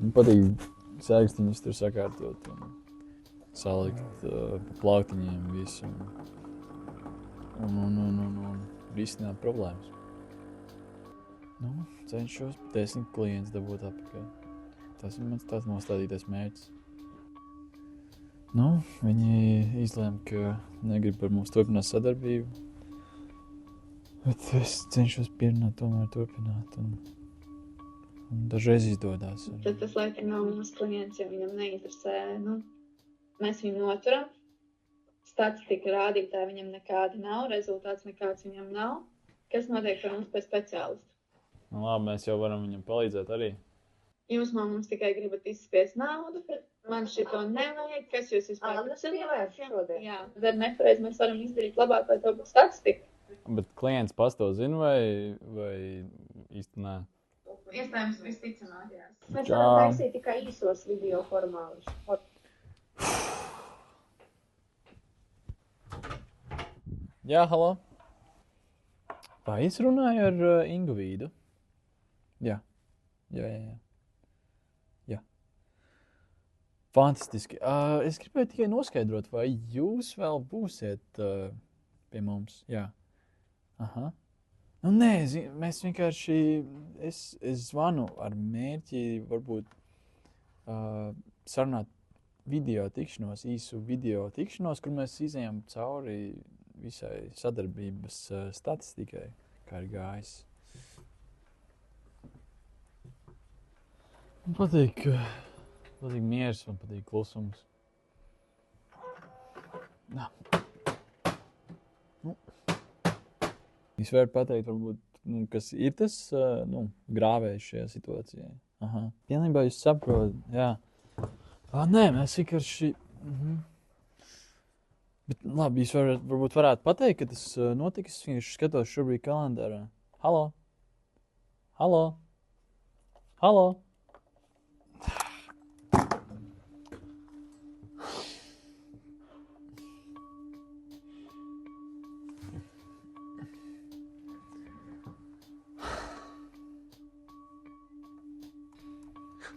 Man patīk sēkstiņus tur sakārtot un salikt pa plauktiņiem visu un risināt problēmas. Cenšos 10 klientus dabūt atpakaļ. Tas ir mans tāds nostādītais mērķis. Viņi izlēma, ka negrib ar mums turpināt sadarbību, bet es cenšos pierunāt tomēr turpināt un dažreiz izdodas. Tad tas laikam nav mūsu klients, ja viņam neinteresē. Mēs viņu noturam. Statistika rādītāji viņam nekādi nav, rezultāts nekāds viņam nav. Kas notiek par mums pēc speciālistu? Labi, mēs jau varam viņam palīdzēt arī. Jūs no mums tikai gribat izspiest naudu, man šito nevajag, kas jūs vispār cilvēks šodien? Jā, tad ar nepareizi mēs varam izdarīt labāk, lai to būtu statistika. Bet klients pats to zina vai īsti nē? Iespējams, visticamāk, jā. Mēs varam taisīt tikai īsos video formālus. Jā, halo. Vai es runāju ar Ingu Vīdu? Jā. Fantastiski. Es gribēju tikai noskaidrot, vai jūs vēl būsiet pie mums? Jā. Aha. Nē, mēs vienkārši, es zvanu ar mērķi varbūt sarunāt īsu video tikšanos, kur mēs izejam cauri visai sadarbības statistikai, kā ir gājis. Man patīk miers, man patīk klusums. Jūs varat pateikt, varbūt, kas ir tas grāvējs šajā situācijā? Aha. Pilnībā jūs saprotat, jā. Nē, mēs vienkārši... Bet labi, jūs varbūt varētu pateikt, ka tas notiks, es skatos šobrīd kalendārā. Halo?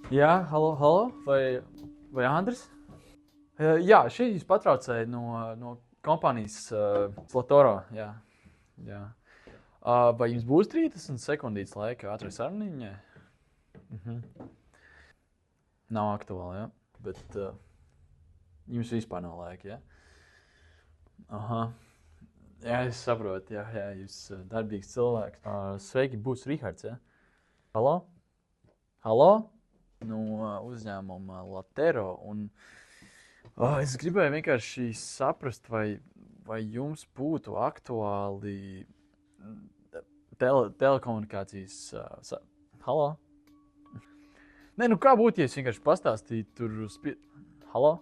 Jā, halo, vai Andris? Jā, šī patraucēja no kompānijas Slatoro, jā. Vai jums būs 30 sekundītes laika ātrai saruniņai? Nav aktuāli, jā, bet jums vispār nav laika, jā? Aha. Jā, es saprotu, jā, jūs darbīgs cilvēks. Sveiki, būs Rihards, jā? Halo? No uzņēmuma Latero, un es gribēju vienkārši saprast, vai jums būtu aktuāli telekomunikācijas... Halo? Nē, kā būtu, ja es vienkārši pastāstītu tur... Halo?